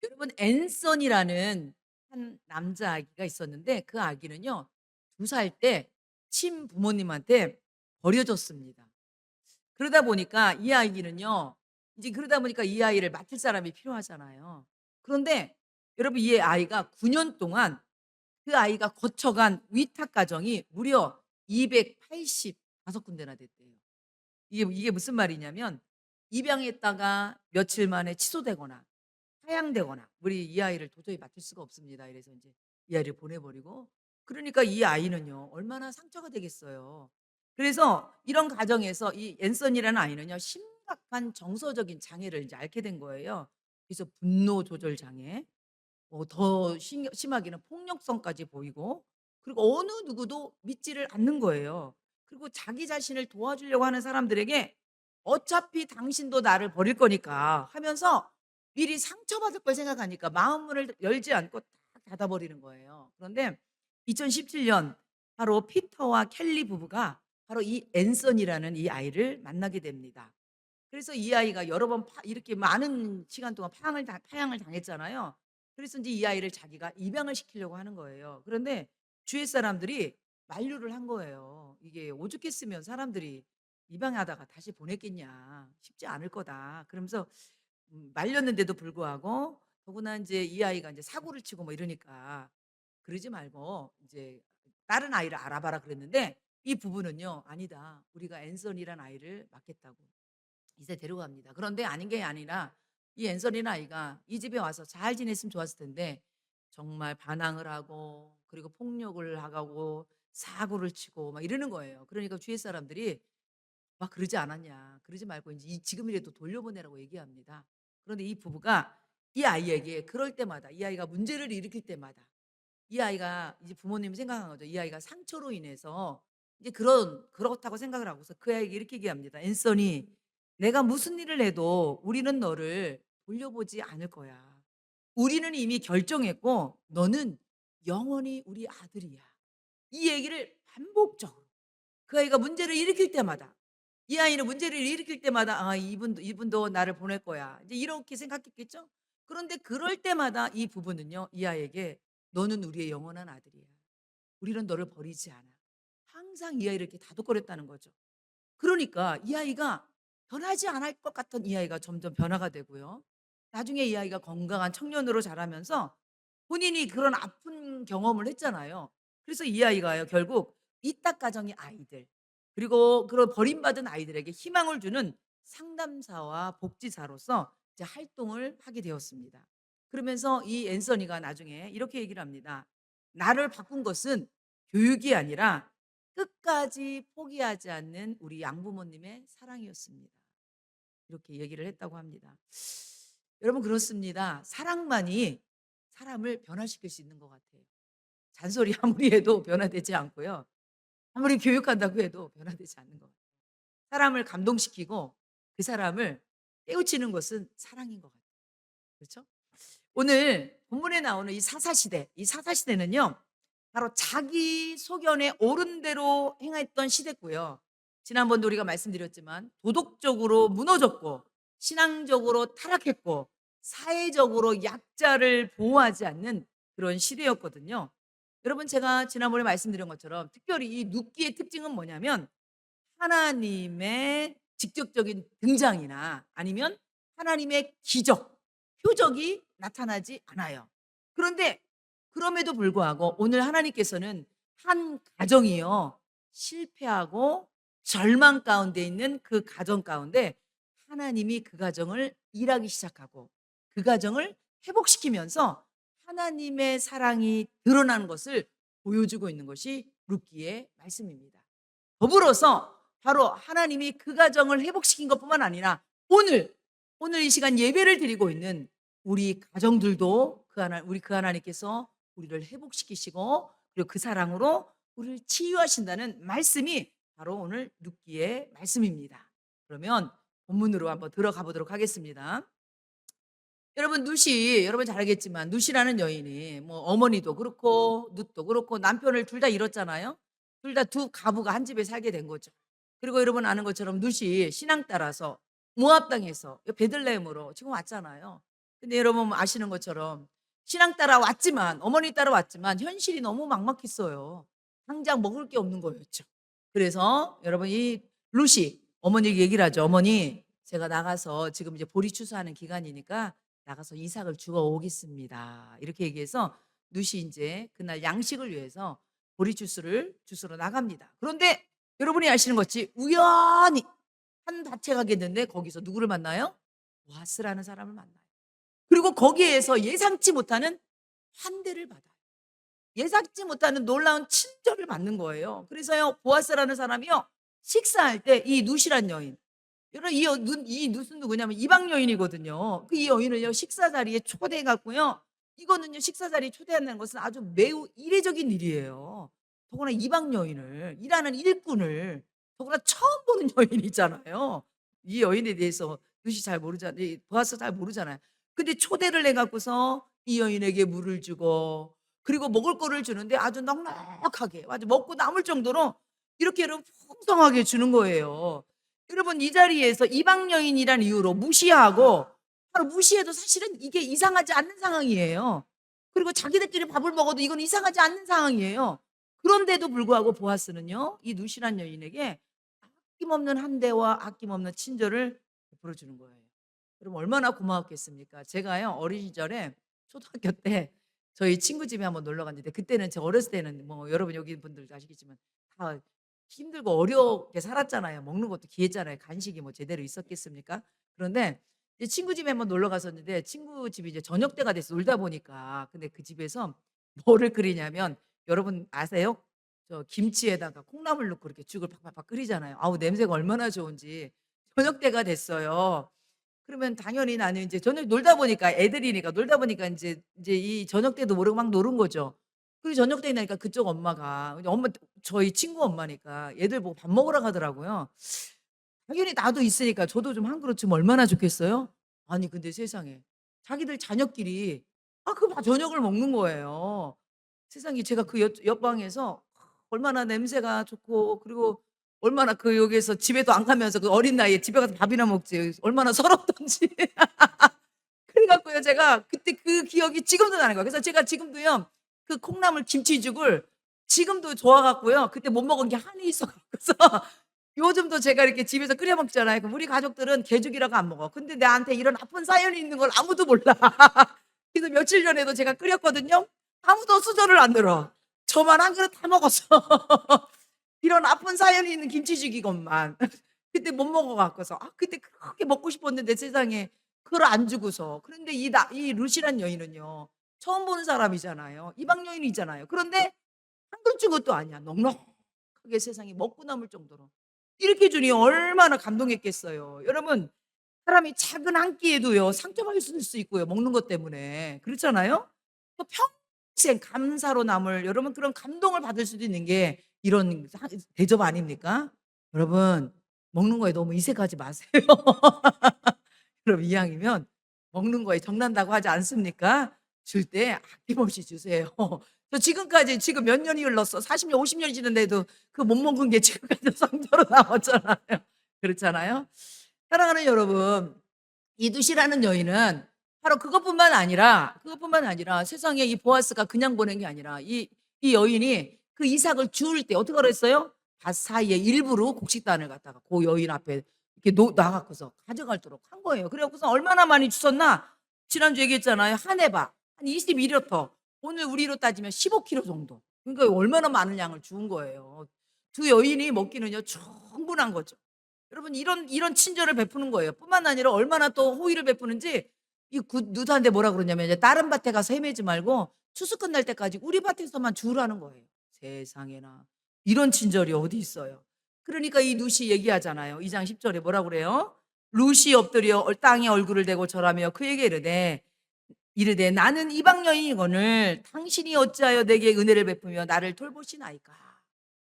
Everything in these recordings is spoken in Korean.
여러분 앤son이라는 한 남자아기가 있었는데 그 아기는요 2살 때 친부모님한테 버려졌습니다. 그러다 보니까 이 아이는요 이제 그러다 보니까 이 아이를 맡을 사람이 필요하잖아요. 그런데 여러분 이 아이가 9년 동안 그 아이가 거쳐간 위탁 가정이 무려 285 군데나 됐대요. 이게 무슨 말이냐면 입양했다가 며칠 만에 취소되거나 하향되거나 우리 이 아이를 도저히 맡을 수가 없습니다. 이래서 인제 이 아이를 보내 버리고 그러니까 이 아이는요 얼마나 상처가 되겠어요. 그래서 이런 가정에서 이 앤선이라는 아이는요 심각한 정서적인 장애를 인제 앓게 된 거예요. 그래서 분노 조절 장애, 더 심하게는 폭력성까지 보이고 그리고 어느 누구도 믿지를 않는 거예요. 그리고 자기 자신을 도와주려고 하는 사람들에게 "어차피 당신도 나를 버릴 거니까." 하면서 미리 상처받을 걸 생각하니까 마음문을 열지 않고 딱 닫아 버리는 거예요. 그런데 2017년 바로 피터와 켈리 부부가 바로 이 앤선이라는 이 아이를 만나게 됩니다. 그래서 이 아이가 여러 번 이렇게 많은 시간 동안 파양을 당했잖아요. 그래서 인제 이 아이를 자기가 입양을 시키려고 하는 거예요. 그런데 주위 사람들이 만류를 한 거예요. "이게 오죽했으면 사람들이 입양하다가 다시 보냈겠냐. 쉽지 않을 거다." 그러면서 말렸는데도 불구하고 더구나 인제 이 아이가 인제 사고를 치고 뭐 이러니까 "그러지 말고 인제 다른 아이를 알아봐라." 그랬는데 이 부부는요 "아니다. 우리가 앤선이란 아이를 맡겠다."고 이제 데려갑니다. 그런데 아닌 게 아니라 이 앤서리는 아이가 이 집에 와서 잘 지냈으면 좋았을 텐데 정말 반항을 하고 그리고 폭력을 하고 사고를 치고 막 이러는 거예요. 그러니까 주위 사람들이 "막 그러지 않았냐. 그러지 말고 인제 지금이라도 돌려보내라."고 얘기합니다. 그런데 이 부부가 이 아이에게 그럴 때마다 이 아이가 문제를 일으킬 때마다 이 아이가 이제 부모님이 생각한 거죠. 이 아이가 상처로 인해서 이제 그렇다고 생각을 하고서 그 아이에게 이렇게 얘기합니다. "앤서니 내가 무슨 일을 해도 우리는 너를 돌려보지 않을 거야. 우리는 이미 결정했고 너는 영원히 우리 아들이야." 이 얘기를 반복적으로 그 아이가 문제를 일으킬 때마다 이 아이는 문제를 일으킬 때마다 '아 이분도 나를 보낼 거야.' 이제 이렇게 생각했겠죠? 그런데 그럴 때마다 이 부부는요 이 아이에게 "너는 우리의 영원한 아들이야. 우리는 너를 버리지 않아." 항상 이 아이를 이렇게 다독거렸다는 거죠. 그러니까 이 아이가 변하지 않을 것 같던 이 아이가 점점 변화가 되고요. 나중에 이 아이가 건강한 청년으로 자라면서 본인이 그런 아픈 경험을 했잖아요. 그래서 이 아이가요 결국 이딱 가정의 아이들 그리고 그런 버림받은 아이들에게 희망을 주는 상담사와 복지사로서 이제 활동을 하게 되었습니다. 그러면서 이 앤서니가 나중에 이렇게 얘기를 합니다. "나를 바꾼 것은 교육이 아니라 끝까지 포기하지 않는 우리 양부모님의 사랑이었습니다." 이렇게 얘기를 했다고 합니다. 여러분 그렇습니다. 사랑만이 사람을 변화시킬 수 있는 것 같아요. 잔소리 아무리 해도 변화되지 않고요. 아무리 교육한다고 해도 변화되지 않는 것 같아요. 사람을 감동시키고 그 사람을 깨우치는 것은 사랑인 것 같아요. 그렇죠? 오늘 본문에 나오는 이 사사시대, 이 사사시대는요. 바로 자기 소견에 옳은 대로 행했던 시대고요. 지난번도 우리가 말씀드렸지만 도덕적으로 무너졌고 신앙적으로 타락했고 사회적으로 약자를 보호하지 않는 그런 시대였거든요. 여러분 제가 지난번에 말씀드린 것처럼 특별히 이 눕기의 특징은 뭐냐면 하나님의 직접적인 등장이나 아니면 하나님의 기적, 표적이 나타나지 않아요. 그런데 그럼에도 불구하고 오늘 하나님께서는 한 가정이요. 실패하고 절망 가운데 있는 그 가정 가운데 하나님이 그 가정을 일하기 시작하고 그 가정을 회복시키면서 하나님의 사랑이 드러나는 것을 보여주고 있는 것이 룻기의 말씀입니다. 더불어서 바로 하나님이 그 가정을 회복시킨 것뿐만 아니라 오늘, 오늘 이 시간 예배를 드리고 있는 우리 가정들도 우리 그 하나님께서 우리를 회복시키시고 그리고 그 사랑으로 우리를 치유하신다는 말씀이 바로 오늘 룻기의 말씀입니다. 그러면 본문으로 한번 들어가 보도록 하겠습니다. 여러분 룻이 여러분 잘 알겠지만 룻이라는 여인이 뭐 어머니도 그렇고 룻도 그렇고 남편을 둘 다 잃었잖아요. 둘 다 두 가부가 한 집에 살게 된 거죠. 그리고 여러분 아는 것처럼 룻이 신앙 따라서 모압 땅에서 베들레헴으로 지금 왔잖아요. 근데 여러분 아시는 것처럼 신랑 따라 왔지만 어머니 따라 왔지만 현실이 너무 막막했어요. 당장 먹을 게 없는 거였죠. 그래서 여러분 이 루시 어머니에게 얘기를 하죠. "어머니 제가 나가서 지금 이제 보리 추수하는 기간이니까 나가서 이삭을 주워 오겠습니다." 이렇게 얘기해서 루시 인제 그날 양식을 위해서 보리 주스러 나갑니다. 그런데 여러분이 아시는 것이 우연히 한 밭에 가겠는데 거기서 누구를 만나요? 보아스라는 사람을 만나요. 그리고 거기에서 예상치 못하는 환대를 받아요. 예상치 못하는 놀라운 친절을 받는 거예요. 그래서요 보아스라는 사람이요 식사할 때 이 룻이란 여인 여러분 이 룻은 누구냐면 이방 여인이거든요. 그 이 여인을요 식사 자리에 초대해 갖고요. 이거는요 식사 자리에 초대한다는 것은 아주 매우 이례적인 일이에요. 더구나 이방 여인을 일하는 일꾼을 더구나 처음 보는 여인이잖아요. 이 여인에 대해서 룻이 잘 모르잖아요. 이 보아스가 잘 모르잖아요. 근데 초대를 해 갖고서 이 여인에게 물을 주고 그리고 먹을 거를 주는데 아주 넉넉하게 아주 먹고 남을 정도로 이렇게 여러분 풍성하게 주는 거예요. 여러분 이 자리에서 이방 여인이란 이유로 무시하고 바로 무시해도 사실은 이게 이상하지 않는 상황이에요. 그리고 자기들끼리 밥을 먹어도 이건 이상하지 않는 상황이에요. 그런데도 불구하고 보아스는요. 이 룻이란 여인에게 아낌없는 한대와 아낌없는 친절을 베풀어 주는 거예요. 그럼 얼마나 고마웠겠습니까? 제가요 어린 시절에 초등학교 때 저희 친구 집에 한번 놀러 갔는데 그때는 제가 어렸을 때는 뭐 여러분 여기 분들도 아시겠지만 다 힘들고 어렵게 살았잖아요. 먹는 것도 귀했잖아요. 간식이 뭐 제대로 있었겠습니까? 그런데 이제 친구 집에 한번 놀러 갔었는데 친구 집이 이제 저녁 때가 돼서 놀다 보니까 근데 그 집에서 뭐를 끓이냐면 여러분 아세요? 저 김치에다가 콩나물 넣고 이렇게 죽을 팍팍팍 끓이잖아요. 아우 냄새가 얼마나 좋은지. 저녁 때가 됐어요. 그러면 당연히 나는 인제 저녁 놀다 보니까 애들이니까 놀다 보니까 인제 이 저녁 때도 모르고 막 노는 거죠. 그리고 저녁 때 되니까 그쪽 엄마가 이제 엄마 저희 친구 엄마니까 애들 보고 밥 먹으러 가더라고요. 당연히 나도 있으니까 저도 좀 한 그릇 주면 얼마나 좋겠어요? 아니 근데 세상에 자기들 자녀끼리 그 저녁을 먹는 거예요. 세상에 제가 그 옆방에서 얼마나 냄새가 좋고 그리고 얼마나 그 여기에서 집에도 안 가면서 그 어린 나이에 집에 가서 밥이나 먹지 얼마나 서럽던지. 그래 갖고요 제가 그때 그 기억이 지금도 나는 거예요. 그래서 제가 지금도요 그 콩나물 김치죽을 지금도 좋아 갖고요. 그때 못 먹은 게 한이 있어 갖고서 요즘도 제가 이렇게 집에서 끓여 먹잖아요. 그럼 우리 가족들은 개죽이라고 안 먹어. 근데 나한테 이런 나쁜 사연이 있는 걸 아무도 몰라. 그래서 며칠 전에도 제가 끓였거든요. 아무도 수저를 안 들어. 저만 한 그릇 다 먹었어. 이런 나쁜 사연이 있는 김치죽이건만. 그때 못 먹어 갖고서 그때 그렇게 먹고 싶었는데 세상에 그걸 안 주고서. 그런데 이 룻이란 여인은요. 처음 보는 사람이잖아요. 이방 여인이잖아요. 그런데 한 그릇 준 것도 아니야. 넉넉하게 세상에 먹고 남을 정도로. 이렇게 주니 얼마나 감동했겠어요. 여러분 사람이 작은 한 끼에도요 상처받을 수 있고요 먹는 것 때문에. 그렇잖아요? 또 평생 감사로 남을 여러분 그런 감동을 받을 수도 있는 게 이런 대접 아닙니까? 여러분 먹는 거에 너무 이색하지 마세요. 그럼 이왕이면 먹는 거에 정난다고 하지 않습니까? 줄 때 아낌없이 주세요. 저 지금까지 지금 몇 년이 흘렀어. 40 년, 50 년이 지났는데도 그 못 먹은 게 지금까지 상처로 남았잖아요. 그렇잖아요? 사랑하는 여러분, 이두시라는 여인은 바로 그것뿐만 아니라 세상에 이 보아스가 그냥 보낸 게 아니라 이 여인이 그 이삭을 주울 때 어떻게 하라 했어요? 밭 사이에 일부러 곡식단을 갖다가 그 여인 앞에 이렇게 놔 갖고서 가져가도록 한 거예요. 그래 갖고서 얼마나 많이 주셨나? 지난주에 얘기했잖아요. 한 해바 한 21여 터. 오늘 우리로 따지면 15 킬로 정도. 그러니까 얼마나 많은 양을 주은 거예요. 두 여인이 먹기는요 충분한 거죠. 여러분 이런 친절을 베푸는 거예요. 뿐만 아니라 얼마나 또 호의를 베푸는지 이 누드한테 뭐라 그러냐면 이제 다른 밭에 가서 헤매지 말고 추수 끝날 때까지 우리 밭에서만 주우라는 거예요. 세상에나 이런 친절이 어디 있어요. 그러니까 이 룻이 얘기하잖아요. 2장 10절에 뭐라 그래요? 룻이 엎드려 땅에 얼굴을 대고 절하며 그에게 이르되 나는 이방 여인이거늘 당신이 어찌하여 내게 은혜를 베푸며 나를 돌보시나이까.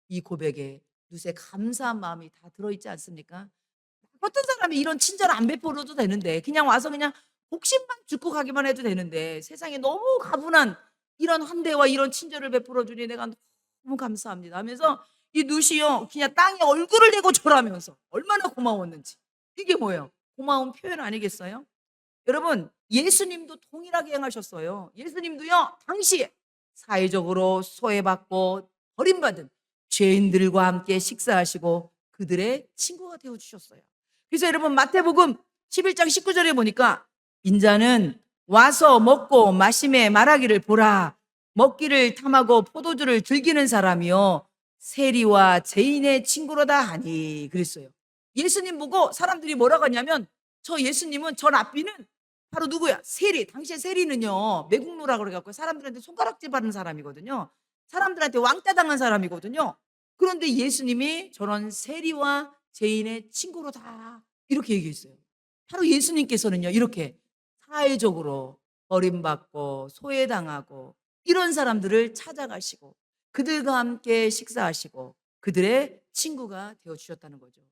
이 고백에 룻의 감사한 마음이 다 들어있지 않습니까? 어떤 사람이 이런 친절 안 베풀어도 되는데 그냥 와서 그냥 복심만 죽고 가기만 해도 되는데 세상에 너무 가분한 이런 환대와 이런 친절을 베풀어 주니 내가 너무 감사합니다 하면서 이 룻이요 그냥 땅에 얼굴을 대고 절하면서 얼마나 고마웠는지 이게 뭐예요? 고마운 표현 아니겠어요? 여러분 예수님도 동일하게 행하셨어요. 예수님도요, 당시에 사회적으로 소외받고 버림받은 죄인들과 함께 식사하시고 그들의 친구가 되어주셨어요. 그래서 여러분, 마태복음 11장 19절에 보니까 인자는 와서 먹고 마시매 말하기를 보라. 먹기를 탐하고 포도주를 즐기는 사람이요 세리와 죄인의 친구로다 하니 그랬어요. 예수님 보고 사람들이 뭐라고 하냐면, 저 예수님은, 저 랍비는 바로 누구야? 세리. 당시에 세리는요, 매국노라고 그래갖고 사람들한테 손가락질 받는 사람이거든요. 사람들한테 왕따 당한 사람이거든요. 그런데 예수님이 저런 세리와 죄인의 친구로다 이렇게 얘기했어요. 바로 예수님께서는요, 이렇게 사회적으로 버림받고 소외당하고 이런 사람들을 찾아가시고 그들과 함께 식사하시고 그들의 친구가 되어주셨다는 거죠.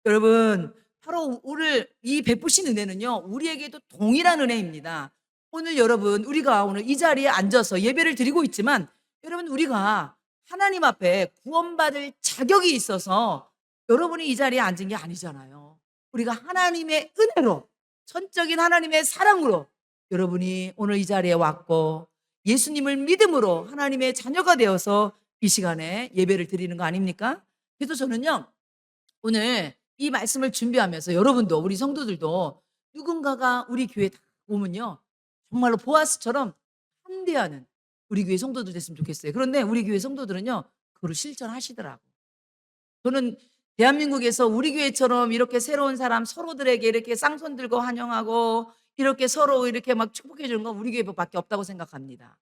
여러분, 바로 오늘 이 베푸신 은혜는요, 우리에게도 동일한 은혜입니다. 오늘 여러분, 우리가 오늘 이 자리에 앉아서 예배를 드리고 있지만, 여러분, 우리가 하나님 앞에 구원받을 자격이 있어서 여러분이 이 자리에 앉은 게 아니잖아요. 우리가 하나님의 은혜로, 전적인 하나님의 사랑으로 여러분이 오늘 이 자리에 왔고 예수님을 믿음으로 하나님의 자녀가 되어서 이 시간에 예배를 드리는 거 아닙니까? 그래서 저는요, 오늘 이 말씀을 준비하면서 여러분도, 우리 성도들도 누군가가 우리 교회에 다 오면요, 정말로 보아스처럼 환대하는 우리 교회 성도들 됐으면 좋겠어요. 그런데 우리 교회 성도들은요, 그걸 실천하시더라고. 저는 대한민국에서 우리 교회처럼 이렇게 새로운 사람 서로들에게 이렇게 쌍손 들고 환영하고 이렇게 서로 이렇게 막 축복해 주는 건 우리 교회밖에 없다고 생각합니다.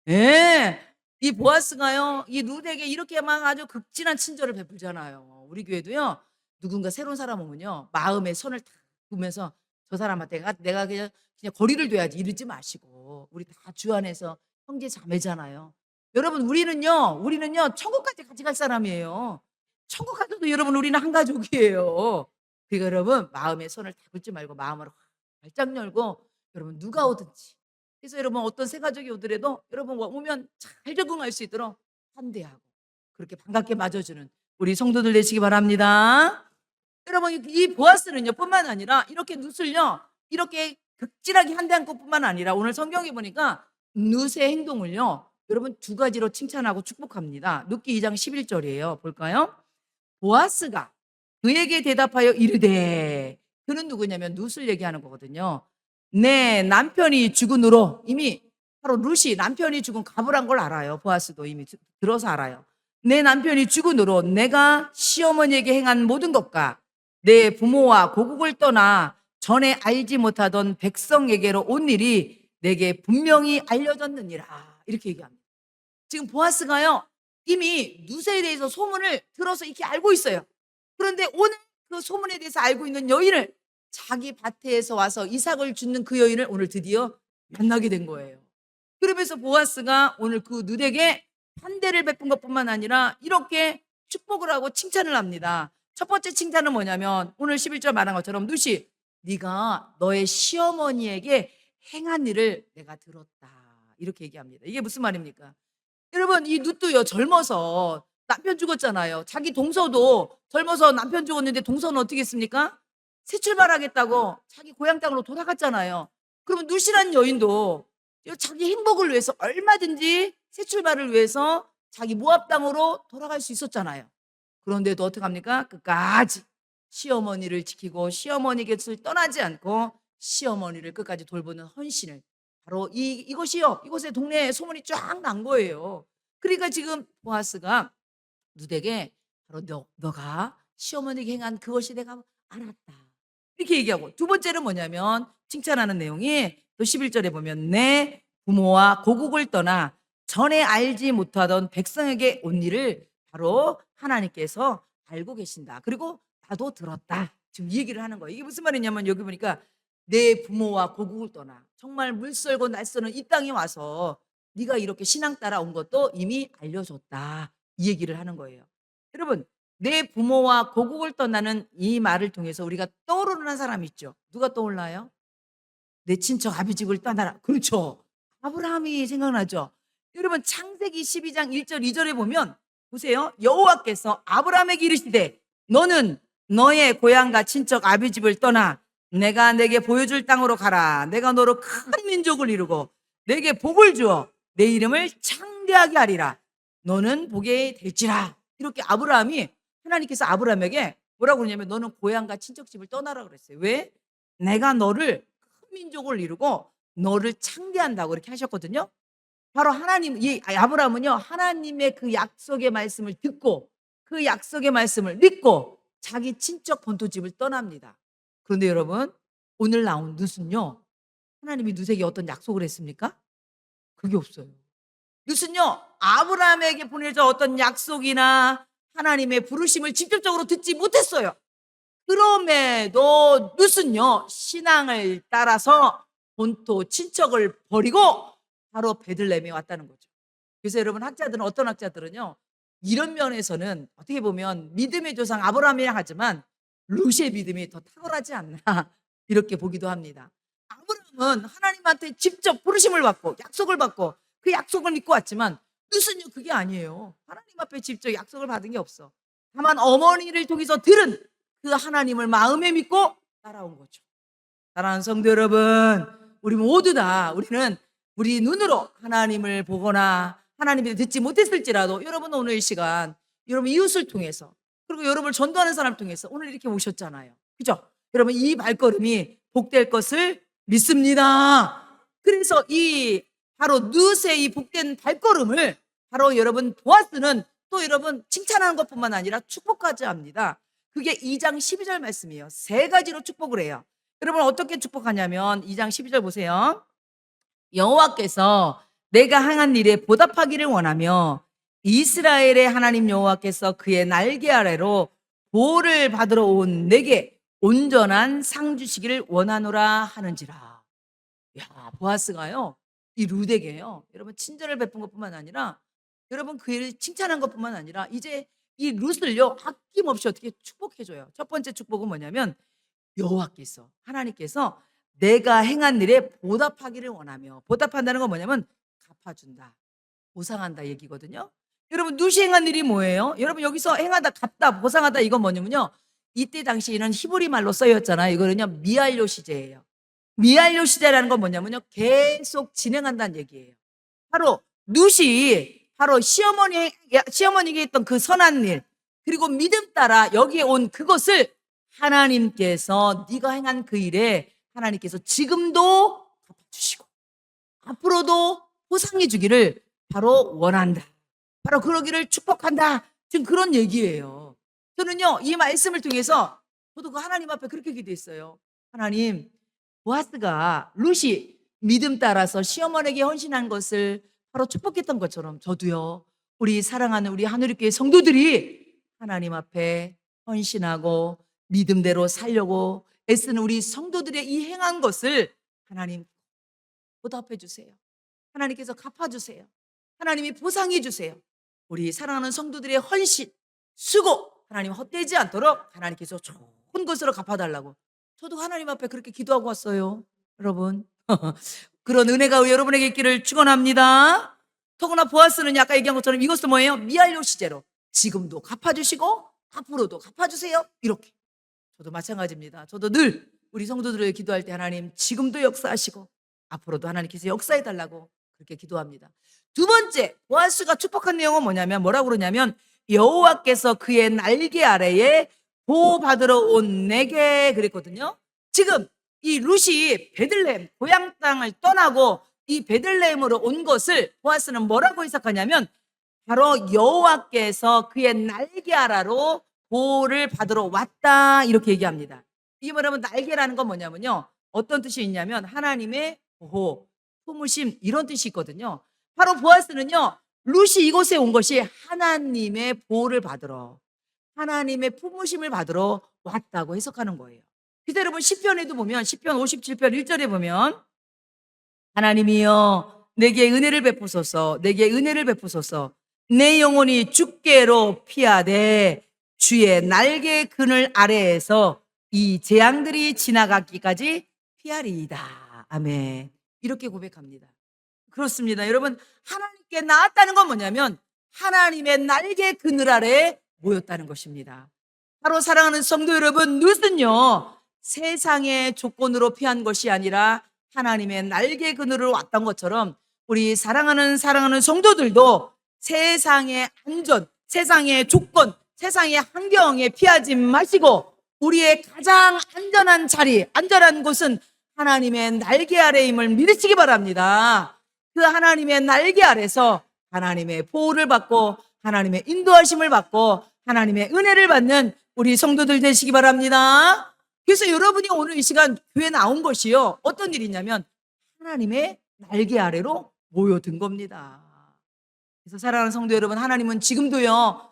예. 이 보아스가요, 이 룻에게 이렇게 막 아주 극진한 친절을 베풀잖아요. 우리 교회도요, 누군가 새로운 사람 오면요, 마음에 선을 탁 보면서 저 사람한테 내가 그냥 거리를 둬야지 이러지 마시고, 우리 다 주 안에서 형제 자매잖아요. 여러분, 우리는요 천국까지 같이 갈 사람이에요. 천국 가서도 여러분, 우리는 한 가족이에요. 그러니까 여러분, 마음에 손을 다 긋지 말고 마음을 활짝 열고 여러분, 누가 오든지, 그래서 여러분, 어떤 새 가족이 오더라도 여러분 오면 잘 적응할 수 있도록 환대하고 그렇게 반갑게 맞아주는 우리 성도들 되시기 바랍니다. 여러분, 이 보아스는요 뿐만 아니라 이렇게 룻을요 이렇게 극진하게 환대한 것뿐만 아니라 오늘 성경에 보니까 룻의 행동을요 여러분 두 가지로 칭찬하고 축복합니다. 룻기 2장 11절이에요. 볼까요? 보아스가 그에게 대답하여 이르되, 그는 누구냐면 룻을 얘기하는 거거든요. 내 남편이 죽은 후로, 이미 바로 룻이 남편이 죽은 가불한 걸 알아요. 보아스도 이미 들어서 알아요. 내 남편이 죽은 후로 내가 시어머니에게 행한 모든 것과 내 부모와 고국을 떠나 전에 알지 못하던 백성에게로 온 일이 내게 분명히 알려졌느니라. 이렇게 얘기합니다. 지금 보아스가요 이미 룻에 대해서 소문을 들어서 이렇게 알고 있어요. 그런데 오늘 그 소문에 대해서 알고 있는 여인을, 자기 밭에서 와서 이삭을 줍는 그 여인을 오늘 드디어 만나게 된 거예요. 그러면서 보아스가 오늘 그 룻에게 환대를 베푼 것뿐만 아니라 이렇게 축복을 하고 칭찬을 합니다. 첫 번째 칭찬은 뭐냐면 오늘 11절 말한 것처럼, 룻이 네가 너의 시어머니에게 행한 일을 내가 들었다, 이렇게 얘기합니다. 이게 무슨 말입니까? 여러분, 이 룻도요 젊어서 남편 죽었잖아요. 자기 동서도 젊어서 남편 죽었는데 동서는 어떻게 했습니까? 새 출발하겠다고 자기 고향 땅으로 돌아갔잖아요. 그러면 룻이라는 여인도 자기 행복을 위해서 얼마든지 새 출발을 위해서 자기 모압 땅으로 돌아갈 수 있었잖아요. 그런데도 어떡합니까? 끝까지 시어머니를 지키고 시어머니 곁을 떠나지 않고 시어머니를 끝까지 돌보는 헌신을, 바로 이것이요, 이곳에 동네에 소문이 쫙 난 거예요. 그러니까 지금 보아스가 룻에게 바로 너가 시어머니에게 행한 그것이 내가 알았다, 이렇게 얘기하고, 두 번째는 뭐냐면 칭찬하는 내용이 또 11절에 보면 내 부모와 고국을 떠나 전에 알지 못하던 백성에게 온 일을 바로 하나님께서 알고 계신다, 그리고 나도 들었다, 지금 이 얘기를 하는 거예요. 이게 무슨 말이냐면 여기 보니까 내 부모와 고국을 떠나, 정말 물썰고 날서는 이 땅에 와서 네가 이렇게 신앙 따라 온 것도 이미 알려줬다, 이 얘기를 하는 거예요. 여러분, 내 부모와 고국을 떠나는 이 말을 통해서 우리가 떠오르는 사람이 있죠. 누가 떠올라요? 내 친척 아비집을 떠나라. 그렇죠. 아브라함이 생각나죠. 여러분, 창세기 12장 1절 2절에 보면 보세요. 여호와께서 아브라함에게 이르시되 너는 너의 고향과 친척 아비집을 떠나 내가 내게 보여줄 땅으로 가라. 내가 너로 큰 민족을 이루고 내게 복을 주어 내 이름을 창대하게 하리라. 너는 복이 될지라. 이렇게 아브라함이, 하나님께서 아브라함에게 뭐라고 그러냐면 너는 고향과 친척집을 떠나라 그랬어요. 왜? 내가 너를 큰 민족을 이루고 너를 창대한다고 이렇게 하셨거든요. 바로 하나님, 이 아브라함은요, 하나님의 그 약속의 말씀을 듣고 그 약속의 말씀을 믿고 자기 친척 본토집을 떠납니다. 그런데 여러분, 오늘 나온 룻은요, 하나님이 룻에게 어떤 약속을 했습니까? 그게 없어요. 룻은요, 아브라함에게 보내줘 어떤 약속이나 하나님의 부르심을 직접적으로 듣지 못했어요. 그럼에도 룻은요, 신앙을 따라서 본토 친척을 버리고 바로 베들레헴에 왔다는 거죠. 그래서 여러분, 학자들은, 어떤 학자들은요, 이런 면에서는 어떻게 보면 믿음의 조상 아브라함이라 하지만 룻의 믿음이 더 탁월하지 않나 이렇게 보기도 합니다. 아브라함은 하나님한테 직접 부르심을 받고 약속을 받고 그 약속을 믿고 왔지만 룻은요, 그게 아니에요. 하나님 앞에 직접 약속을 받은 게 없어. 다만 어머니를 통해서 들은 그 하나님을 마음에 믿고 따라온 거죠. 사랑하는 성도 여러분, 우리 모두 다, 우리는 우리 눈으로 하나님을 보거나 하나님이 듣지 못했을지라도 여러분, 오늘 이 시간 여러분 이웃을 통해서, 그리고 여러분을 전도하는 사람을 통해서 오늘 이렇게 오셨잖아요. 그죠? 여러분, 이 발걸음이 복될 것을 믿습니다. 그래서 이 바로 룻의 이 복된 발걸음을 바로 여러분 보아스는 또 여러분 칭찬하는 것뿐만 아니라 축복까지 합니다. 그게 2장 12절 말씀이에요. 세 가지로 축복을 해요. 여러분, 어떻게 축복하냐면 2장 12절 보세요. 여호와께서 내가 행한 일에 보답하기를 원하며 이스라엘의 하나님 여호와께서 그의 날개 아래로 보호를 받으러 온 내게 온전한 상 주시기를 원하노라 하는지라. 야, 보아스가요, 이 룻에게요, 여러분 친절을 베푼 것뿐만 아니라 여러분 그 일을 칭찬한 것뿐만 아니라 이제 이 룻을요 아낌없이 어떻게 축복해줘요. 첫 번째 축복은 뭐냐면 여호와께서, 하나님께서 내가 행한 일에 보답하기를 원하며, 보답한다는 건 뭐냐면 갚아준다, 보상한다 얘기거든요. 여러분, 룻이 행한 일이 뭐예요? 여러분, 여기서 행하다, 갚다, 보상하다, 이건 뭐냐면요, 이때 당시에는 히브리 말로 쓰였잖아요. 이거는요 미알료 시제예요. 미알료 시제라는 건 뭐냐면요, 계속 진행한다는 얘기예요. 바로 룻이 바로 시어머니에게 했던 그 선한 일, 그리고 믿음 따라 여기에 온 그것을 하나님께서 네가 행한 그 일에 하나님께서 지금도 갚아주시고 앞으로도 보상해 주기를 바로 원한다, 바로 그러기를 축복한다, 지금 그런 얘기예요. 저는요 이 말씀을 통해서 저도 그 하나님 앞에 그렇게 기도했어요. 하나님, 보아스가 룻이 믿음 따라서 시어머니에게 헌신한 것을 바로 축복했던 것처럼 저도요, 우리 사랑하는 우리 하늘교회 성도들이 하나님 앞에 헌신하고 믿음대로 살려고 애쓰는 우리 성도들의 이 행한 것을 하나님 보답해 주세요. 하나님께서 갚아주세요. 하나님이 보상해 주세요. 우리 사랑하는 성도들의 헌신, 수고 하나님 헛되지 않도록 하나님께서 좋은 것으로 갚아달라고 저도 하나님 앞에 그렇게 기도하고 왔어요. 여러분, 그런 은혜가 여러분에게 있기를 축원합니다. 더구나 보아스는 아까 얘기한 것처럼 이것도 뭐예요? 미알료 시제로 지금도 갚아주시고 앞으로도 갚아주세요, 이렇게. 저도 마찬가지입니다. 저도 늘 우리 성도들을 기도할 때 하나님 지금도 역사하시고 앞으로도 하나님께서 역사해달라고 그렇게 기도합니다. 두 번째, 보아스가 축복한 내용은 뭐냐면, 뭐라고 그러냐면 여호와께서 그의 날개 아래에 보호받으러 온 내게 그랬거든요. 지금 이 룻이 베들레헴 고향 땅을 떠나고 이 베들레헴으로 온 것을 보아스는 뭐라고 해석하냐면 바로 여호와께서 그의 날개 아래로 보호를 받으러 왔다, 이렇게 얘기합니다. 이게 뭐냐면 날개라는 건 뭐냐면요, 어떤 뜻이 있냐면 하나님의 보호, 품으심, 이런 뜻이 있거든요. 바로 보아스는요 룻이 이곳에 온 것이 하나님의 보호를 받으러, 하나님의 품으심을 받으러 왔다고 해석하는 거예요. 그래서 여러분 시편에도 보면 시편 57편 1절에 보면 하나님이여 내게 은혜를 베푸소서, 내게 은혜를 베푸소서, 내 영혼이 주께로 피하되 주의 날개 그늘 아래에서 이 재앙들이 지나가기까지 피하리이다. 아멘. 이렇게 고백합니다. 그렇습니다. 여러분, 하나님께 나았다는 건 뭐냐면 하나님의 날개 그늘 아래에 모였다는 것입니다. 바로 사랑하는 성도 여러분, 룻은요 세상의 조건으로 피한 것이 아니라 하나님의 날개 그늘로 왔던 것처럼 우리 사랑하는 성도들도 세상의 안전, 세상의 조건, 세상의 환경에 피하지 마시고 우리의 가장 안전한 자리, 안전한 곳은 하나님의 날개 아래임을 믿으시기 바랍니다. 그 하나님의 날개 아래서 하나님의 보호를 받고 하나님의 인도하심을 받고 하나님의 은혜를 받는 우리 성도들 되시기 바랍니다. 그래서 여러분이 오늘 이 시간 교회 나온 것이요, 어떤 일이냐면 하나님의 날개 아래로 모여든 겁니다. 그래서 사랑하는 성도 여러분, 하나님은 지금도요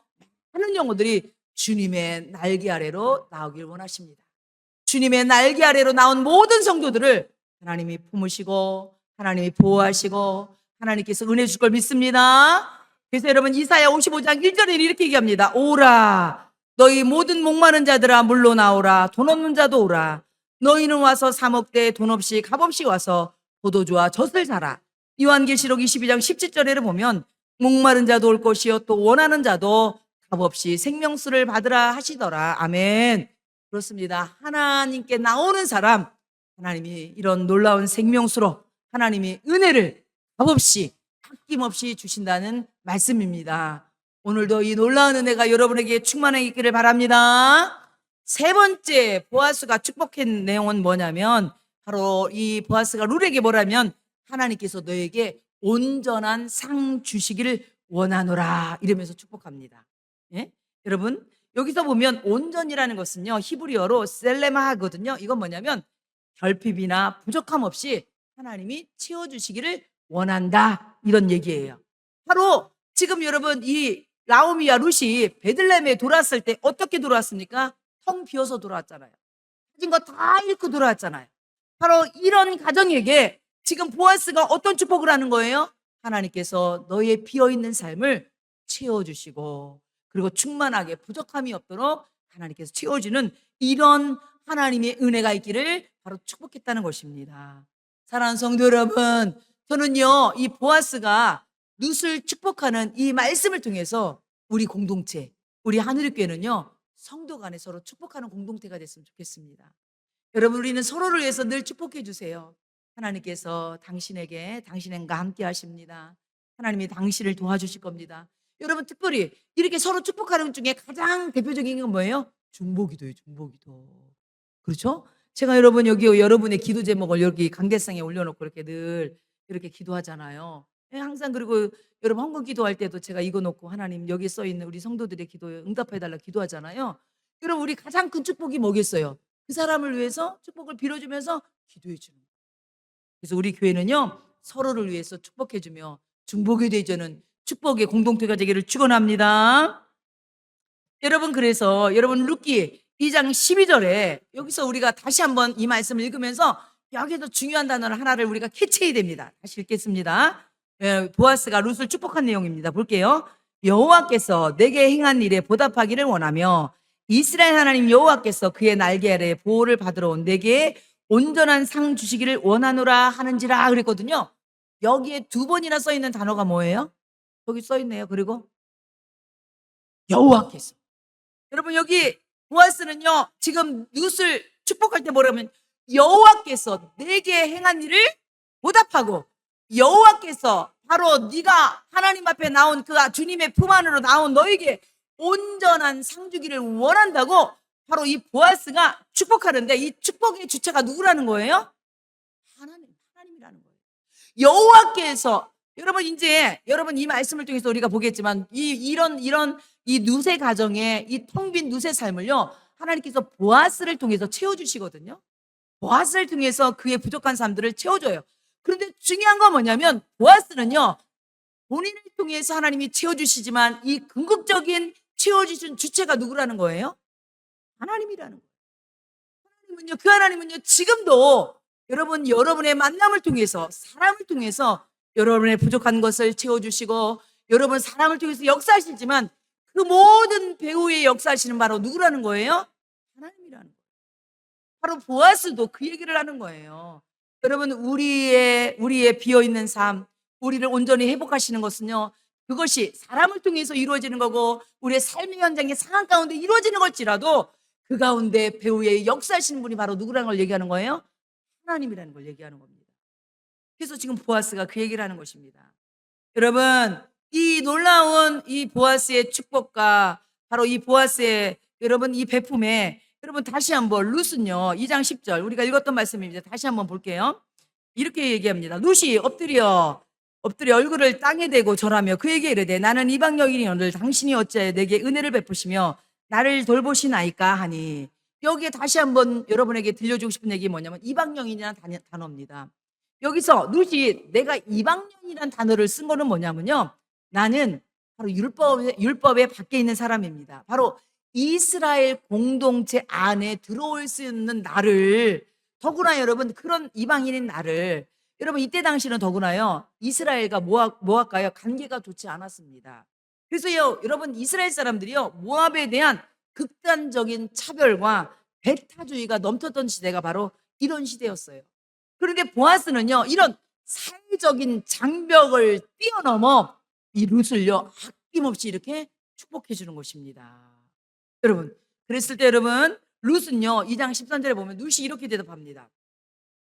많은 영혼들이 주님의 날개 아래로 나오길 원하십니다. 주님의 날개 아래로 나온 모든 성도들을 하나님이 품으시고 하나님이 보호하시고 하나님께서 은혜 줄 걸 믿습니다. 그래서 여러분 이사야 55장 1절에 이렇게 얘기합니다. 오라 너희 모든 목마른 자들아 물로 나오라. 돈 없는 자도 오라. 너희는 와서 사 먹되 돈 없이 값 없이 와서 포도주와 젖을 사라. 요한계시록 22장 17절에 보면 목마른 자도 올 것이요 또 원하는 자도 값 없이 생명수를 받으라 하시더라. 아멘. 그렇습니다. 하나님께 나오는 사람, 하나님이 이런 놀라운 생명수로 하나님이 은혜를 값없이 아낌없이 주신다는 말씀입니다. 오늘도 이 놀라운 은혜가 여러분에게 충만해 있기를 바랍니다. 세 번째 보아스가 축복한 내용은 뭐냐면 바로 이 보아스가 룰에게 뭐라면 하나님께서 너에게 온전한 상 주시기를 원하노라 이러면서 축복합니다. 예? 여러분 여기서 보면 온전이라는 것은요 히브리어로 셀레마하거든요. 이건 뭐냐면 결핍이나 부족함 없이 하나님이 채워주시기를 원한다 이런 얘기예요. 바로 지금 여러분 이 나오미와 룻이 베들레헴에 돌아왔을 때 어떻게 돌아왔습니까? 텅 비어서 돌아왔잖아요. 가진 거 다 잃고 돌아왔잖아요. 바로 이런 가정에게 지금 보아스가 어떤 축복을 하는 거예요? 하나님께서 너의 비어있는 삶을 채워주시고 그리고 충만하게 부족함이 없도록 하나님께서 채워주는 이런 하나님의 은혜가 있기를 바로 축복했다는 것입니다. 사랑하는 성도 여러분, 저는요 이 보아스가 룻을 축복하는 이 말씀을 통해서 우리 공동체, 우리 하늘교회는요 성도 간에 서로 축복하는 공동체가 됐으면 좋겠습니다. 여러분 우리는 서로를 위해서 늘 축복해 주세요. 하나님께서 당신과 함께 하십니다. 하나님이 당신을 도와주실 겁니다. 여러분 특별히 이렇게 서로 축복하는 중에 가장 대표적인 건 뭐예요? 중보기도예요. 중보기도. 그렇죠? 제가 여러분 여기 여러분의 기도 제목을 여기 강대상에 올려놓고 이렇게 늘 이렇게 기도하잖아요. 항상 그리고 여러분 헌금 기도할 때도 제가 이거 놓고 하나님 여기 써 있는 우리 성도들의 기도에 응답해달라 기도하잖아요. 여러분 우리 가장 큰 축복이 뭐겠어요? 그 사람을 위해서 축복을 빌어주면서 기도해 주는 거예요. 그래서 우리 교회는요 서로를 위해서 축복해주며 중보기도 되는 축복의 공동체가 되기를 축원합니다. 여러분 그래서 여러분 룻기 2장 12절에 여기서 우리가 다시 한번 이 말씀을 읽으면서 여기서 중요한 단어를 하나를 우리가 캐치해야 됩니다. 다시 읽겠습니다. 보아스가 룻을 축복한 내용입니다. 볼게요. 여호와께서 내게 행한 일에 보답하기를 원하며 이스라엘 하나님 여호와께서 그의 날개 아래 보호를 받으러 온 내게 온전한 상 주시기를 원하노라 하는지라 그랬거든요. 여기에 두 번이나 써 있는 단어가 뭐예요? 여기 써 있네요. 그리고 여호와께서. 여러분 여기 보아스는요 지금 룻을 축복할 때 뭐라면 여호와께서 내게 행한 일을 보답하고 여호와께서 바로 네가 하나님 앞에 나온 그 주님의 품 안으로 나온 너에게 온전한 상 주기를 원한다고 바로 이 보아스가 축복하는데 이 축복의 주체가 누구라는 거예요? 하나님이라는 거예요. 여호와께서 여러분 이제 여러분 이 말씀을 통해서 우리가 보겠지만 이런 이 룻의 가정에 이 텅 빈 룻의 삶을요 하나님께서 보아스를 통해서 채워주시거든요. 보아스를 통해서 그의 부족한 삶들을 채워줘요. 그런데 중요한 건 뭐냐면 보아스는요 본인을 통해서 하나님이 채워주시지만 이 궁극적인 채워주신 주체가 누구라는 거예요? 하나님이라는 거예요. 그 하나님은요 지금도 여러분의 만남을 통해서 사람을 통해서 여러분의 부족한 것을 채워주시고 여러분 사람을 통해서 역사하시지만 그 모든 배후의 역사하시는 바로 누구라는 거예요? 하나님이라는 거예요. 바로 보아스도 그 얘기를 하는 거예요. 여러분 우리의 비어있는 삶, 우리를 온전히 회복하시는 것은요 그것이 사람을 통해서 이루어지는 거고 우리의 삶의 현장의 상황 가운데 이루어지는 걸지라도 그 가운데 배후에 역사하시는 분이 바로 누구라는 걸 얘기하는 거예요? 하나님이라는 걸 얘기하는 겁니다. 그래서 지금 보아스가 그 얘기를 하는 것입니다. 여러분, 이 놀라운 이 보아스의 축복과 바로 이 보아스의 여러분 이 베품에 여러분 다시 한번 룻은요 2장 10절 우리가 읽었던 말씀입니다. 다시 한번 볼게요. 이렇게 얘기합니다. 룻이 엎드려 얼굴을 땅에 대고 절하며 그에게 이르되 나는 이방 여인이오늘 당신이 어찌하여 내게 은혜를 베푸시며 나를 돌보시나이까 하니, 여기에 다시 한번 여러분에게 들려주고 싶은 얘기 뭐냐면 이방 여인이라는 단어입니다. 여기서 룻이 내가 이방 여인이라는 단어를 쓴 거는 뭐냐면요, 나는 바로 율법의 밖에 있는 사람입니다. 바로 이스라엘 공동체 안에 들어올 수 있는 나를, 더구나 여러분 그런 이방인인 나를, 여러분 이때 당시는 더구나요 이스라엘과 모압과요 관계가 좋지 않았습니다. 그래서요 여러분 이스라엘 사람들이요 모압에 대한 극단적인 차별과 배타주의가 넘쳤던 시대가 바로 이런 시대였어요. 그런데 보아스는요 이런 사회적인 장벽을 뛰어넘어 이 룻을요 아낌없이 이렇게 축복해 주는 것입니다. 여러분, 그랬을 때 여러분 룻은요 2장 13절에 보면 룻이 이렇게 대답합니다.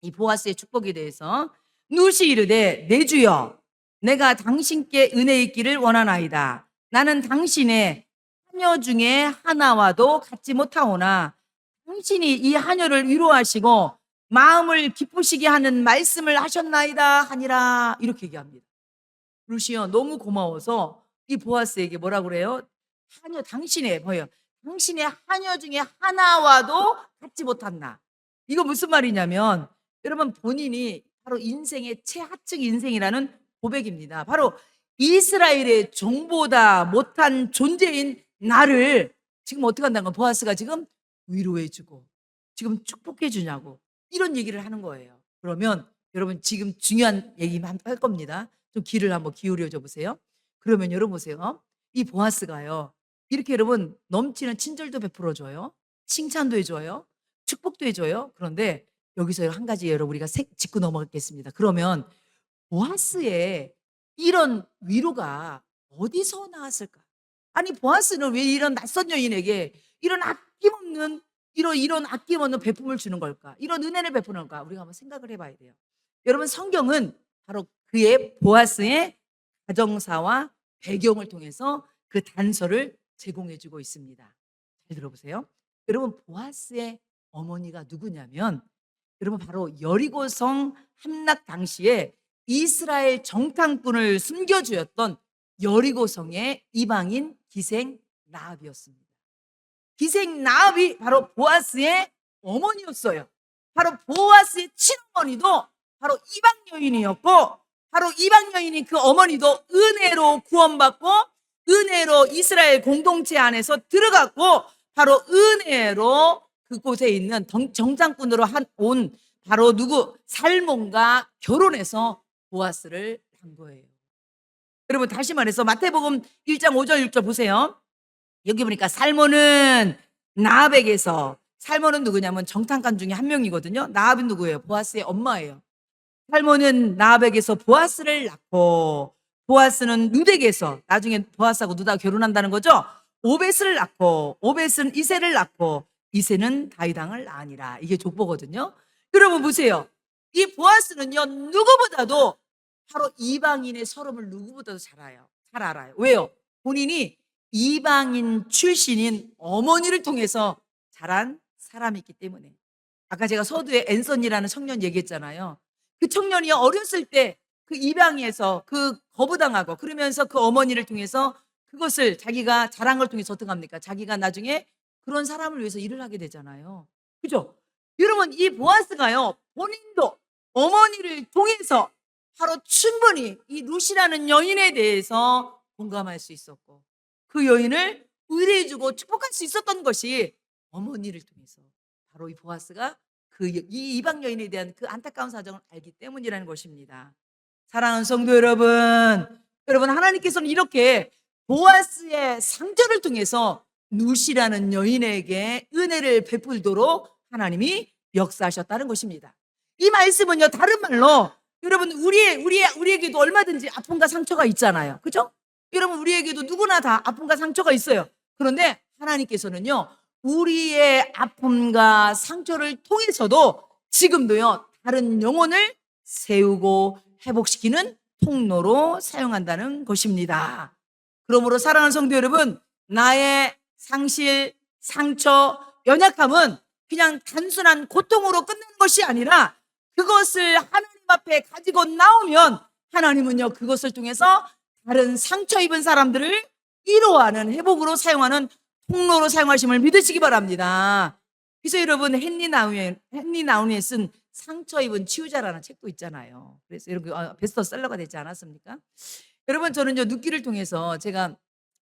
이 보아스의 축복에 대해서 룻이 이르되 내 주여 내가 당신께 은혜 있기를 원하나이다. 나는 당신의 하녀 중에 하나와도 같지 못하오나 당신이 이 하녀를 위로하시고 마음을 기쁘시게 하는 말씀을 하셨나이다 하니라. 이렇게 얘기합니다. 룻이요 너무 고마워서 이 보아스에게 뭐라 그래요? 하녀, 당신의 뭐예요? 당신의 하녀 중에 하나와도 같지 못한나. 이거 무슨 말이냐면 여러분 본인이 바로 인생의 최하층 인생이라는 고백입니다. 바로 이스라엘의 종보다 못한 존재인 나를 지금 어떻게 한다는 거, 보아스가 지금 위로해주고 지금 축복해주냐고 이런 얘기를 하는 거예요. 그러면 여러분 지금 중요한 얘기만 할 겁니다. 좀 귀를 한번 기울여 줘 보세요. 그러면 여러분 보세요. 이 보아스가요 이렇게 여러분 넘치는 친절도 베풀어줘요, 칭찬도 해줘요, 축복도 해줘요. 그런데 여기서 한 가지 여러분 우리가 짚고 넘어가겠습니다. 그러면 보아스의 이런 위로가 어디서 나왔을까? 아니 보아스는 왜 이런 낯선 여인에게 이런 아낌없는 이런 아낌없는 베품을 주는 걸까? 이런 은혜를 베푸는 걸까? 우리가 한번 생각을 해봐야 돼요. 여러분 성경은 바로 그의 보아스의 가정사와 배경을 통해서 그 단서를 제공해주고 있습니다. 잘 들어보세요. 여러분 보아스의 어머니가 누구냐면 여러분 바로 여리고성 함락 당시에 이스라엘 정탐꾼을 숨겨주었던 여리고성의 이방인 기생 라합이었습니다. 기생 라합이 바로 보아스의 어머니였어요. 바로 보아스의 친어머니도 바로 이방 여인이었고, 바로 이방 여인이 그 어머니도 은혜로 구원받고 은혜로 이스라엘 공동체 안에서 들어갔고 바로 은혜로 그곳에 있는 정탐꾼으로 온 바로 누구? 살몬과 결혼해서 보아스를 한 거예요. 여러분 다시 말해서 마태복음 1장 5절 6절 보세요. 여기 보니까 살몬은 나합에게서, 살몬은 누구냐면 정탐관 중에 한 명이거든요. 나합은 누구예요? 보아스의 엄마예요. 살몬은 나합에게서 보아스를 낳고 보아스는 룻에게서, 나중에 보아스하고 룻하고 결혼한다는 거죠. 오벳을 낳고 오벳은 이새를 낳고 이새는 다윗 왕을 낳으니라. 이게 족보거든요. 여러분 보세요. 이 보아스는요 누구보다도 바로 이방인의 서름을 누구보다도 잘 알아요. 왜요? 본인이 이방인 출신인 어머니를 통해서 자란 사람이기 때문에. 아까 제가 서두에 앤선이라는 청년 얘기했잖아요. 그 청년이 어렸을 때 그 입양에서 그 거부당하고 그러면서 그 어머니를 통해서 그것을 자기가 자란 걸 통해서 어떻게 합니까? 자기가 나중에 그런 사람을 위해서 일을 하게 되잖아요. 그죠? 여러분 이 보아스가요 본인도 어머니를 통해서 바로 충분히 이 룻이라는 여인에 대해서 공감할 수 있었고 그 여인을 의뢰해주고 축복할 수 있었던 것이 어머니를 통해서 바로 이 보아스가 이 이방 여인에 대한 그 안타까운 사정을 알기 때문이라는 것입니다. 사랑하는 성도 여러분, 하나님께서는 이렇게 보아스의 상처를 통해서 룻이라는 여인에게 은혜를 베풀도록 하나님이 역사하셨다는 것입니다. 이 말씀은요 다른 말로 여러분 우리에게도 얼마든지 아픔과 상처가 있잖아요. 그죠? 여러분 우리에게도 누구나 다 아픔과 상처가 있어요. 그런데 하나님께서는요 우리의 아픔과 상처를 통해서도 지금도요, 다른 영혼을 세우고 회복시키는 통로로 사용한다는 것입니다. 그러므로 사랑하는 성도 여러분, 나의 상실, 상처, 연약함은 그냥 단순한 고통으로 끝나는 것이 아니라 그것을 하나님 앞에 가지고 나오면 하나님은요, 그것을 통해서 다른 상처 입은 사람들을 위로하는, 회복으로 사용하는 통로로 사용하심을 믿으시기 바랍니다. 그래서 여러분, 헨리 나운에 쓴 상처 입은 치유자라는 책도 있잖아요. 그래서 여러분, 베스트셀러가 되지 않았습니까? 여러분, 저는요, 눕기를 통해서 제가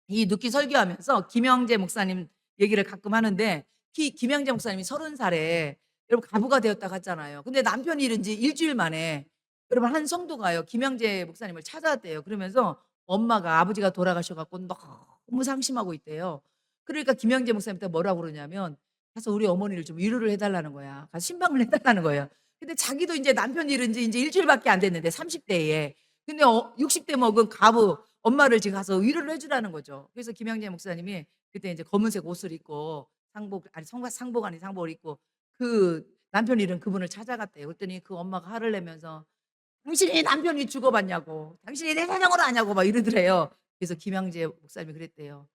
이 눕기 설교하면서 김영재 목사님 얘기를 가끔 하는데, 김영재 목사님이 30살에 여러분 가부가 되었다고 했잖아요. 근데 남편이 잃은 지 일주일 만에 여러분 한 성도가요, 김영재 목사님을 찾아왔대요. 그러면서 엄마가, 아버지가 돌아가셔갖고 너무 상심하고 있대요. 그러니까 김영재 목사님한테 뭐라고 그러냐면, 가서 우리 어머니를 좀 위로를 해달라는 거야. 가서 신방을 해달라는 거예요. 근데 자기도 이제 남편 잃은 지 이제 일주일밖에 안 됐는데, 30대에. 근데 60대 먹은 가부 엄마를 지금 가서 위로를 해주라는 거죠. 그래서 김영재 목사님이 그때 이제 검은색 옷을 입고 상복 아닌 상복을 입고 그 남편 잃은 그분을 찾아갔대요. 그랬더니 그 엄마가 화를 내면서 당신이 남편이 죽어봤냐고, 당신이 내 사정으로 아냐고 막 이러더래요. 그래서 김영재 목사님이 그랬대요.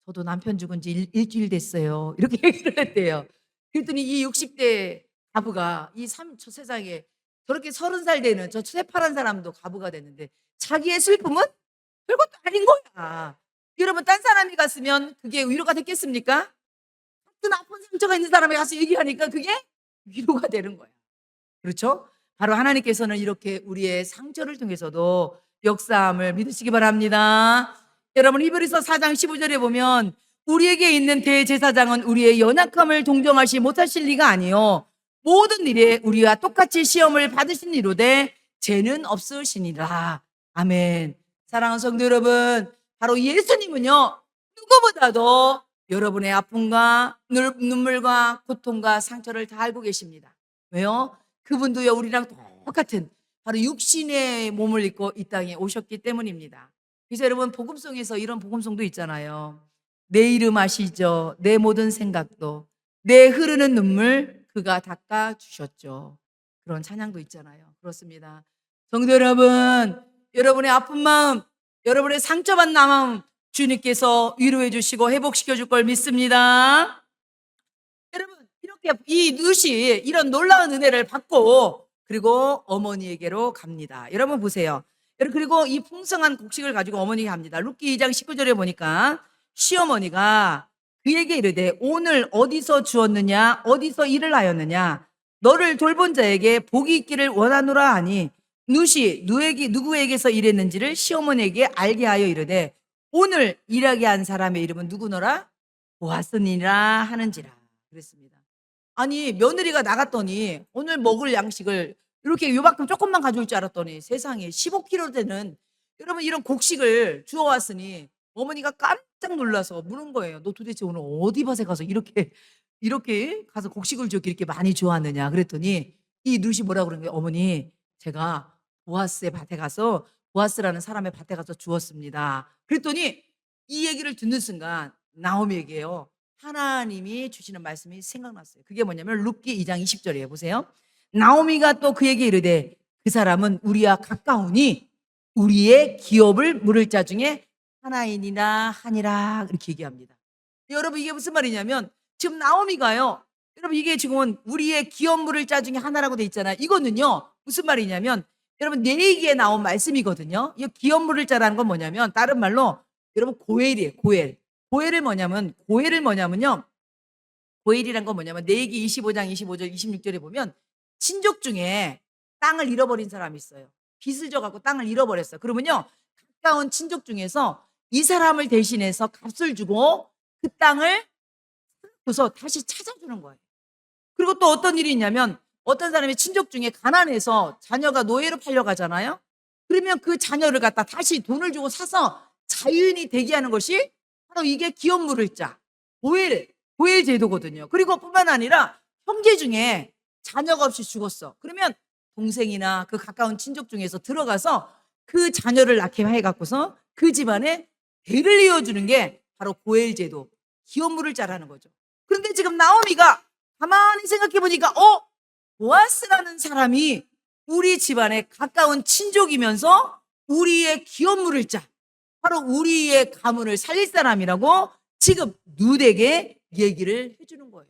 저도 남편 죽은 지 일주일 됐어요. 이렇게 얘기를 했대요. 그랬더니 이 60대 가부가 저 세상에 저렇게 30살 되는 저 새파란 사람도 가부가 됐는데 자기의 슬픔은 별것도 아닌 거야. 여러분, 딴 사람이 갔으면 그게 위로가 됐겠습니까? 같은 아픈 상처가 있는 사람이 가서 얘기하니까 그게 위로가 되는 거야. 그렇죠? 바로 하나님께서는 이렇게 우리의 상처를 통해서도 역사함을 믿으시기 바랍니다. 여러분, 히브리서 4장 15절에 보면 우리에게 있는 대제사장은 우리의 연약함을 동정하지 못하실 리가 아니요 모든 일에 우리와 똑같이 시험을 받으신 이로되 죄는 없으시니라. 아멘. 사랑하는 성도 여러분, 바로 예수님은요, 누구보다도 여러분의 아픔과 눈물과 고통과 상처를 다 알고 계십니다. 왜요? 그분도요, 우리랑 똑같은 바로 육신의 몸을 입고 이 땅에 오셨기 때문입니다. 그래서 여러분, 복음송에서 이런 복음송도 있잖아요. 내 이름 아시죠? 내 모든 생각도 내 흐르는 눈물 그가 닦아주셨죠. 그런 찬양도 있잖아요. 그렇습니다. 성도 여러분, 여러분의 아픈 마음, 여러분의 상처받은 마음 주님께서 위로해 주시고 회복시켜 줄 걸 믿습니다. 여러분, 이렇게 이 룻이 이런 놀라운 은혜를 받고 그리고 어머니에게로 갑니다. 여러분 보세요. 그리고 이 풍성한 곡식을 가지고 어머니가 갑니다. 룻기 2장 19절에 보니까 시어머니가 그에게 이르되 오늘 어디서 주었느냐, 어디서 일을 하였느냐, 너를 돌본 자에게 복이 있기를 원하노라 하니 룻이 누구에게서 일했는지를 시어머니에게 알게 하여 이르되 오늘 일하게 한 사람의 이름은 누구너라? 보아스니라 하는지라. 그랬습니다. 아니, 며느리가 나갔더니 오늘 먹을 양식을 이렇게 요만큼 조금만 가져올 줄 알았더니 세상에 15kg 되는 여러분 이런 곡식을 주워왔으니 어머니가 깜짝 놀라서 물은 거예요. 너 도대체 오늘 어디 밭에 가서 이렇게 가서 곡식을 저렇게 이렇게 많이 주워왔느냐. 그랬더니 이 룻이 뭐라고 그러는 거예요? 어머니, 제가 보아스의 밭에 가서, 보아스라는 사람의 밭에 가서 주웠습니다. 그랬더니 이 얘기를 듣는 순간 나오미에게요, 하나님이 주시는 말씀이 생각났어요. 그게 뭐냐면 룻기 2장 20절이에요. 보세요. 나오미가 또 그에게 이르되 그 사람은 우리와 가까우니 우리의 기업을 물을 자 중에 하나이니라 하니라. 이렇게 얘기합니다. 여러분, 이게 무슨 말이냐면 지금 나오미가요, 여러분 이게 지금은 우리의 기업 물을 자 중에 하나라고 돼 있잖아요. 이거는요 무슨 말이냐면 여러분 내 얘기에 나온 말씀이거든요. 이 기업 물을 자라는 건 뭐냐면 다른 말로 여러분 고엘이에요. 고엘을 뭐냐면요, 고엘이란 건 뭐냐면 내기 25장 25절 26절에 보면 친족 중에 땅을 잃어버린 사람이 있어요. 빚을 져갖고 땅을 잃어버렸어요. 그러면요 가까운 친족 중에서 이 사람을 대신해서 값을 주고 그 땅을 줘서 다시 찾아주는 거예요. 그리고 또 어떤 일이 있냐면 어떤 사람이 친족 중에 가난해서 자녀가 노예로 팔려가잖아요. 그러면 그 자녀를 갖다 다시 돈을 주고 사서 자유인이 되게 하는 것이 바로 이게 기업 물을 자, 고엘 제도거든요. 그리고 뿐만 아니라 형제 중에 자녀가 없이 죽었어. 그러면 동생이나 그 가까운 친족 중에서 들어가서 그 자녀를 낳게 해갖고서 그 집안에 대를 이어주는 게 바로 고엘 제도, 기업 물을 자라는 거죠. 그런데 지금 나오미가 가만히 생각해 보니까 보아스라는 사람이 우리 집안에 가까운 친족이면서 우리의 기업 물을 자, 바로 우리의 가문을 살릴 사람이라고 지금 룻에게 얘기를 해주는 거예요.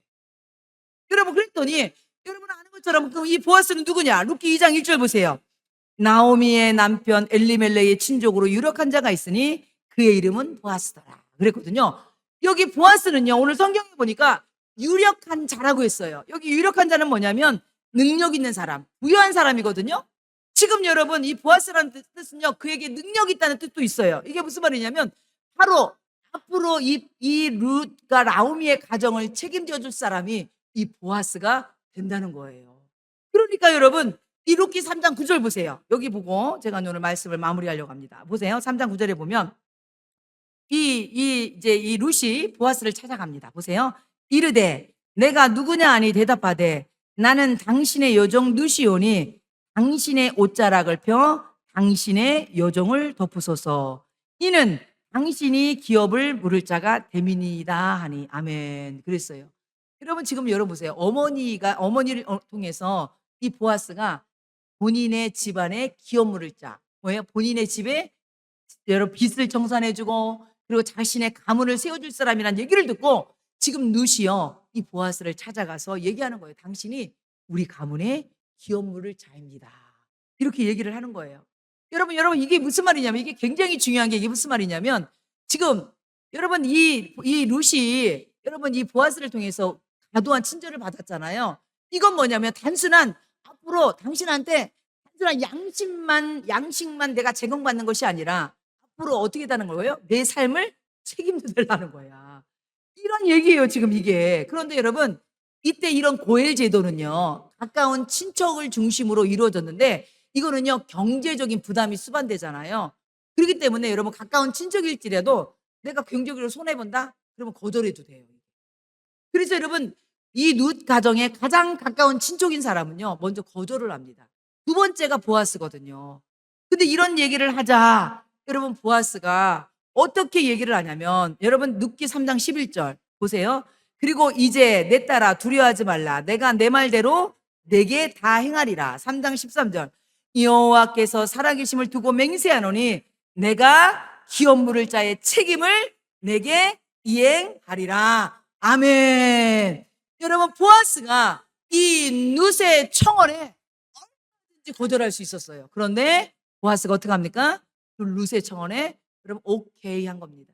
여러분, 그랬더니 여러분 아는 것처럼 그럼 이 보아스는 누구냐? 룻기 2장 1절 보세요. 나오미의 남편 엘리멜레의 친족으로 유력한 자가 있으니 그의 이름은 보아스더라 그랬거든요. 여기 보아스는요, 오늘 성경에 보니까 유력한 자라고 했어요. 여기 유력한 자는 뭐냐면 능력 있는 사람, 부유한 사람이거든요. 지금 여러분 이 보아스라는 뜻은요, 그에게 능력 있다는 뜻도 있어요. 이게 무슨 말이냐면 바로 앞으로 이 룻과 나오미의 가정을 책임져 줄 사람이 이 보아스가 된다는 거예요. 그러니까 여러분 이 룻기 3장 9절 보세요. 여기 보고 제가 오늘 말씀을 마무리하려고 합니다. 보세요. 3장 9절에 보면 이제 이 룻이 보아스를 찾아갑니다. 보세요. 이르되 내가 누구냐 하니 대답하되 나는 당신의 여종 룻이오니 당신의 옷자락을 펴 당신의 여종을 덮으소서. 이는 당신이 기업을 물을 자가 됨이니이다 하니. 아멘. 그랬어요. 여러분 지금 여러분 보세요. 어머니를 통해서 이 보아스가 본인의 집안에 기업 물을 자, 뭐예요? 본인의 집에 여러 빚을 정산해주고 그리고 자신의 가문을 세워줄 사람이란 얘기를 듣고 지금 룻이요 이 보아스를 찾아가서 얘기하는 거예요. 당신이 우리 가문의 기업 물을 자입니다. 이렇게 얘기를 하는 거예요. 여러분 이게 무슨 말이냐면 이게 굉장히 중요한 게 이게 무슨 말이냐면 지금 여러분 이 룻이 여러분 이 보아스를 통해서 과도한 친절을 받았잖아요. 이건 뭐냐면 단순한 앞으로 당신한테 단순한 양식만 내가 제공받는 것이 아니라 앞으로 어떻게 되는 거예요? 내 삶을 책임져 달라는 거야. 이런 얘기예요 지금 이게. 그런데 여러분 이때 이런 고엘 제도는요 가까운 친척을 중심으로 이루어졌는데 이거는요 경제적인 부담이 수반되잖아요. 그렇기 때문에 여러분 가까운 친척일지라도 내가 경제적으로 손해본다? 그러면 거절해도 돼요. 그래서 여러분 이 룻 가정에 가장 가까운 친족인 사람은요 먼저 거절을 합니다. 두 번째가 보아스거든요. 근데 이런 얘기를 하자 여러분 보아스가 어떻게 얘기를 하냐면 여러분 룻기 3장 11절 보세요. 그리고 이제 내 딸아 두려워하지 말라. 내가 내 말대로 내게 다 행하리라. 3장 13절 여호와께서 살아계심을 두고 맹세하노니 내가 기업 물을 자의 책임을 내게 이행하리라. 아멘. 여러분 보아스가 이 룻의 청원에 얼마든지 거절할 수 있었어요. 그런데 보아스가 어떻게 합니까? 그 룻의 청원에 여러분 오케이 한 겁니다.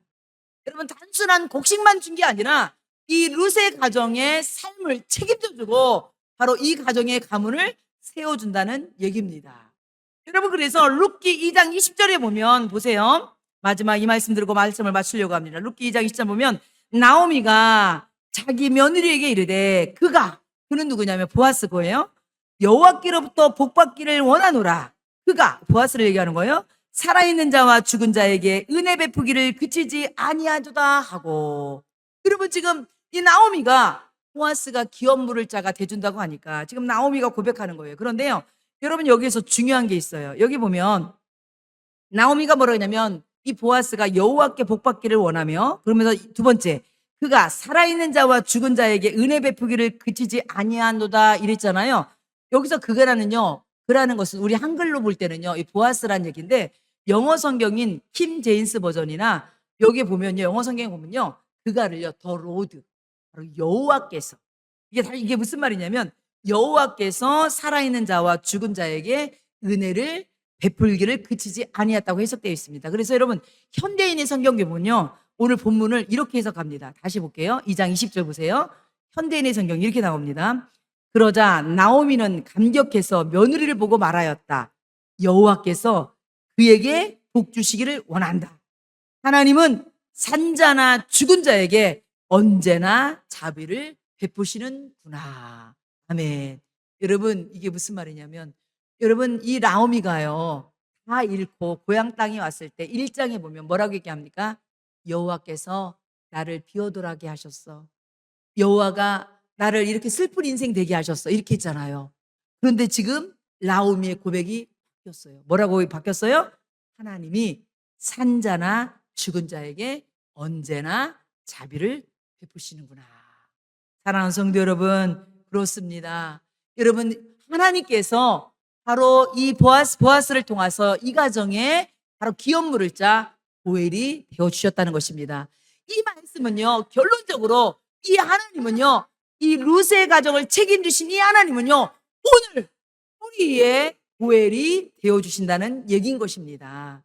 여러분 단순한 곡식만 준 게 아니라 이 룻의 가정의 삶을 책임져주고 바로 이 가정의 가문을 세워준다는 얘기입니다. 여러분 그래서 룻기 2장 20절에 보면 보세요. 마지막 이 말씀 들고 말씀을 마치려고 합니다. 룻기 2장 20절 보면 나오미가 자기 며느리에게 이르되 그는 누구냐면 보아스 거예요. 여호와께로부터 복받기를 원하노라. 그가 보아스를 얘기하는 거예요. 살아있는 자와 죽은 자에게 은혜 베푸기를 그치지 아니하도다 하고. 여러분 지금 이 나오미가 보아스가 기업 물을 자가 돼준다고 하니까 지금 나오미가 고백하는 거예요. 그런데요 여러분 여기에서 중요한 게 있어요. 여기 보면 나오미가 뭐라고 했냐면 이 보아스가 여호와께 복받기를 원하며 그러면서 두 번째 그가 살아있는 자와 죽은 자에게 은혜 베푸기를 그치지 아니하노다 이랬잖아요. 여기서 그라는 것은 우리 한글로 볼 때는요 이 보아스란 얘기인데 영어 성경인 킴 제임스 버전이나 여기 보면요 영어 성경에 보면요 그가를요 더 로드 바로 여호와께서 이게 무슨 말이냐면 여호와께서 살아있는 자와 죽은 자에게 은혜를 베풀기를 그치지 아니했다고 해석되어 있습니다. 그래서 여러분 현대인의 성경 보면요 오늘 본문을 이렇게 해석합니다. 다시 볼게요. 2장 20절 보세요. 현대인의 성경이 이렇게 나옵니다. 그러자 나오미는 감격해서 며느리를 보고 말하였다. 여호와께서 그에게 복 주시기를 원한다. 하나님은 산자나 죽은 자에게 언제나 자비를 베푸시는구나. 아멘. 여러분 이게 무슨 말이냐면 여러분 이 나오미가요 다 잃고 고향 땅에 왔을 때 1장에 보면 뭐라고 얘기합니까? 여호와께서 나를 비오돌하게 하셨어. 여호와가 나를 이렇게 슬픈 인생 되게 하셨어. 이렇게 했잖아요. 그런데 지금 나오미의 고백이 바뀌었어요. 뭐라고 바뀌었어요? 하나님이 산자나 죽은 자에게 언제나 자비를 베푸시는구나. 사랑하는 성도 여러분, 그렇습니다. 여러분, 하나님께서 바로 이 보아스를 통해서 이 가정에 바로 기업물을 짜 고엘이 되어주셨다는 것입니다. 이 말씀은요, 결론적으로 이 하나님은요, 이 룻의 가정을 책임지신 이 하나님은요, 오늘 우리의 고엘이 되어주신다는 얘기인 것입니다.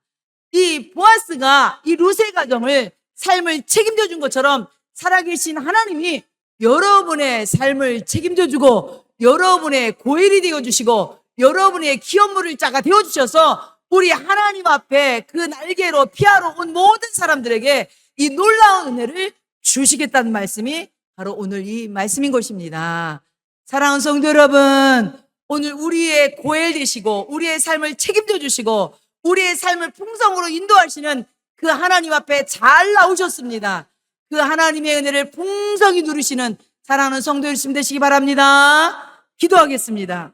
이 보아스가 이 룻의 가정을 삶을 책임져 준 것처럼 살아계신 하나님이 여러분의 삶을 책임져 주고 여러분의 고엘이 되어주시고 여러분의 기업물을 짜가 되어주셔서 우리 하나님 앞에 그 날개로 피하러 온 모든 사람들에게 이 놀라운 은혜를 주시겠다는 말씀이 바로 오늘 이 말씀인 것입니다. 사랑하는 성도 여러분, 오늘 우리의 고엘 되시고 우리의 삶을 책임져 주시고 우리의 삶을 풍성으로 인도하시는 그 하나님 앞에 잘 나오셨습니다. 그 하나님의 은혜를 풍성히 누리시는 사랑하는 성도 여러분 되시기 바랍니다. 기도하겠습니다.